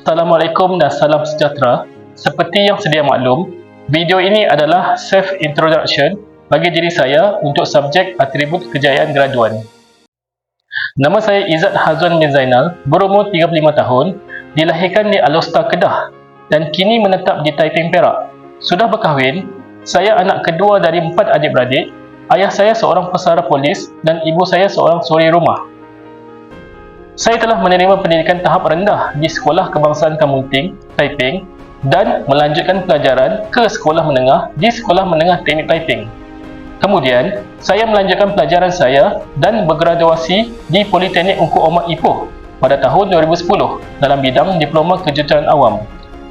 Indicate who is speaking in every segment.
Speaker 1: Assalamualaikum dan salam sejahtera. Seperti yang sedia maklum, video ini adalah self-introduction bagi diri saya untuk subjek atribut kejayaan graduan. Nama saya Izzat Hazwan bin Zainal, berumur 35 tahun, dilahirkan di Alostar, Kedah dan kini menetap di Taiping, Perak. Sudah berkahwin, saya anak kedua dari 4 adik-beradik. Ayah saya seorang pesara polis dan ibu saya seorang suri rumah. Saya telah menerima pendidikan tahap rendah di Sekolah Kebangsaan Kamunting, Taiping dan melanjutkan pelajaran ke sekolah menengah di Sekolah Menengah Teknik Taiping. Kemudian, saya melanjutkan pelajaran saya dan bergraduasi di Politeknik Ungku Omat Ipoh pada tahun 2010 dalam bidang Diploma Kejuruteraan Awam.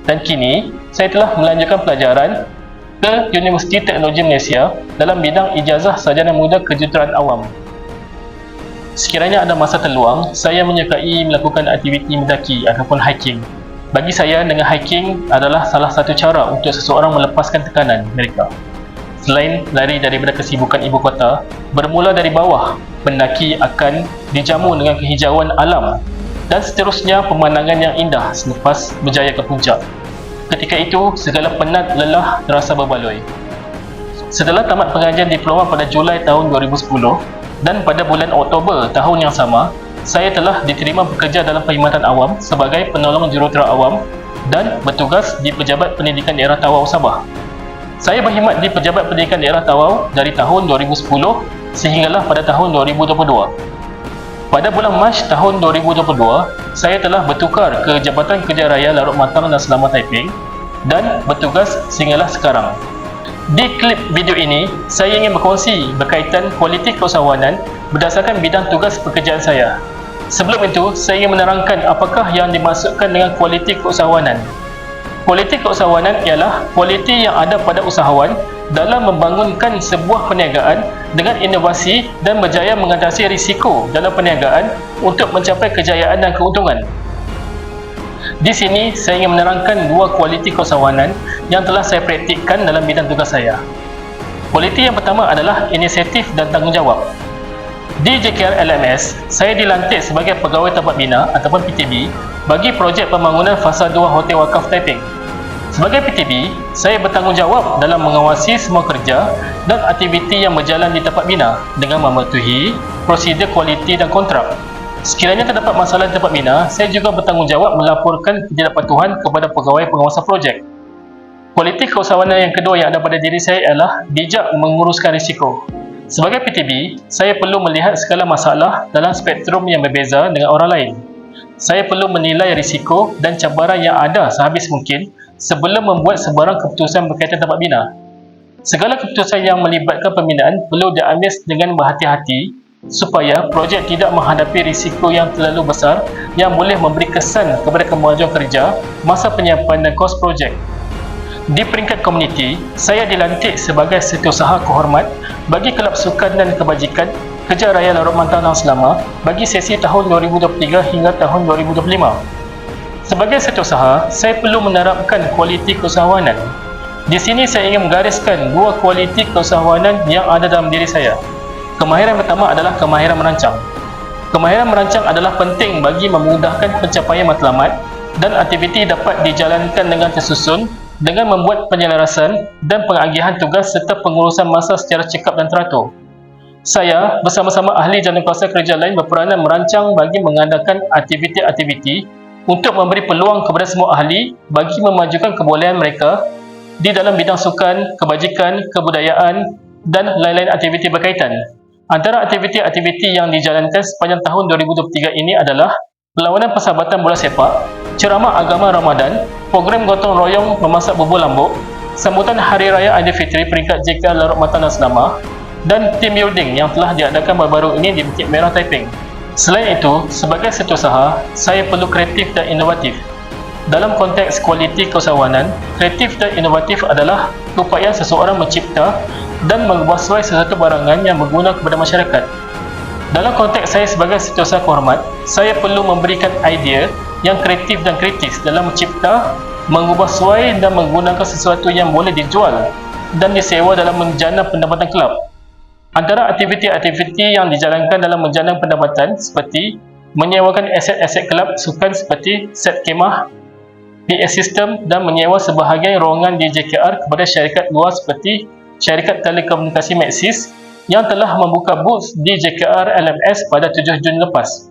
Speaker 1: Dan kini, saya telah melanjutkan pelajaran ke Universiti Teknologi Malaysia dalam bidang Ijazah Sarjana Muda Kejuruteraan Awam. Sekiranya ada masa terluang, saya menyukai melakukan aktiviti mendaki ataupun hiking. Bagi saya, dengan hiking adalah salah satu cara untuk seseorang melepaskan tekanan mereka. Selain lari daripada kesibukan ibu kota, bermula dari bawah, pendaki akan dijamu dengan kehijauan alam dan seterusnya pemandangan yang indah selepas berjaya ke puncak. Ketika itu, segala penat lelah terasa berbaloi. Setelah tamat pengajian diploma pada Julai tahun 2010, dan pada bulan Oktober tahun yang sama, saya telah diterima bekerja dalam Perkhidmatan Awam sebagai penolong jurutera awam dan bertugas di Pejabat Pendidikan Daerah Tawau, Sabah. Saya berkhidmat di Pejabat Pendidikan Daerah Tawau dari tahun 2010 sehinggalah pada tahun 2022. Pada bulan Mac tahun 2022, saya telah bertukar ke Jabatan Kerja Raya Larut Matang dan Selamat Taiping dan bertugas sehinggalah sekarang. Di klip video ini, saya ingin berkongsi berkaitan kualiti keusahawanan berdasarkan bidang tugas pekerjaan saya. Sebelum itu, saya ingin menerangkan apakah yang dimaksudkan dengan kualiti keusahawanan. Kualiti keusahawanan ialah kualiti yang ada pada usahawan dalam membangunkan sebuah perniagaan dengan inovasi dan berjaya mengatasi risiko dalam perniagaan untuk mencapai kejayaan dan keuntungan. Di sini, saya ingin menerangkan dua kualiti keusahawanan yang telah saya praktikkan dalam bidang tugas saya. Kualiti yang pertama adalah inisiatif dan tanggungjawab. Di JKR LMS, saya dilantik sebagai pegawai tapak bina ataupun PTB bagi projek pembangunan fasa 2 Hotel Wakaf Taiping. Sebagai PTB, saya bertanggungjawab dalam mengawasi semua kerja dan aktiviti yang berjalan di tapak bina dengan mematuhi prosedur kualiti dan kontrak. Sekiranya terdapat masalah di tempat bina, saya juga bertanggungjawab melaporkan ketidakpatuhan kepada pegawai penguasa projek. Kualiti keusahawanan yang kedua yang ada pada diri saya ialah bijak menguruskan risiko. Sebagai PTB, saya perlu melihat segala masalah dalam spektrum yang berbeza dengan orang lain. Saya perlu menilai risiko dan cabaran yang ada sehabis mungkin sebelum membuat sebarang keputusan berkaitan tempat bina. Segala keputusan yang melibatkan pembinaan perlu diambil dengan berhati-hati supaya projek tidak menghadapi risiko yang terlalu besar yang boleh memberi kesan kepada kemajuan kerja masa penyiapan dan kos projek. Di peringkat komuniti, saya dilantik sebagai setiausaha kehormat bagi Kelab Sukan dan Kebajikan Kerja Raya Larut Matang dan Selama bagi sesi tahun 2023 hingga tahun 2025. Sebagai setiausaha, saya perlu menerapkan kualiti keusahawanan. Di sini saya ingin menggariskan dua kualiti keusahawanan yang ada dalam diri saya. Kemahiran pertama adalah kemahiran merancang. Kemahiran merancang adalah penting bagi memudahkan pencapaian matlamat dan aktiviti dapat dijalankan dengan tersusun dengan membuat penyelarasan dan pengagihan tugas serta pengurusan masa secara cekap dan teratur. Saya bersama-sama ahli jawatankuasa kerja lain berperanan merancang bagi mengadakan aktiviti-aktiviti untuk memberi peluang kepada semua ahli bagi memajukan kebolehan mereka di dalam bidang sukan, kebajikan, kebudayaan dan lain-lain aktiviti berkaitan. Antara aktiviti-aktiviti yang dijalankan sepanjang tahun 2023 ini adalah perlawanan persahabatan bola sepak, ceramah agama Ramadan, program gotong royong memasak bubur lambuk, sambutan Hari Raya Aidilfitri peringkat JKR Larut Matang dan Selama, dan team building yang telah diadakan baru-baru ini di Bukit Merah, Taiping. Selain itu, sebagai setiausaha, saya perlu kreatif dan inovatif. Dalam konteks kualiti keusahawanan, kreatif dan inovatif adalah upaya seseorang mencipta dan mengubahsuai sesuatu barangan yang berguna kepada masyarakat. Dalam konteks saya sebagai setiausaha kehormat, saya perlu memberikan idea yang kreatif dan kritis dalam mencipta, mengubahsuai dan menggunakan sesuatu yang boleh dijual dan disewa dalam menjana pendapatan kelab. Antara aktiviti-aktiviti yang dijalankan dalam menjana pendapatan seperti menyewakan aset-aset kelab sukan seperti set kemah, PA System dan menyewa sebahagian ruangan di JKR kepada syarikat luar seperti syarikat telekomunikasi Maxis yang telah membuka booth di JKR LMS pada 7 Jun lepas.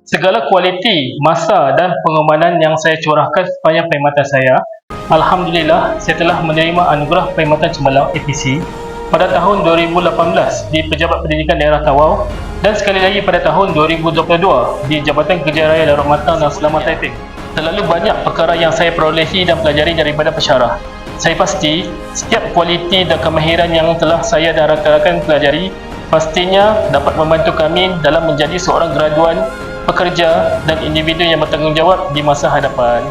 Speaker 1: Segala kualiti, masa dan pengorbanan yang saya curahkan sepanjang perkhidmatan saya, alhamdulillah saya telah menerima anugerah Perkhidmatan Cemerlang APC pada tahun 2018 di Pejabat Pendidikan Daerah Tawau dan sekali lagi pada tahun 2022 di Jabatan Kerja Raya Darul Matang dan Selamat Taiping. Terlalu banyak perkara yang saya perolehi dan pelajari daripada pesyarah. Saya pasti setiap kualiti dan kemahiran yang telah saya dan rakan-rakan pelajari pastinya dapat membantu kami dalam menjadi seorang graduan, pekerja dan individu yang bertanggungjawab di masa hadapan.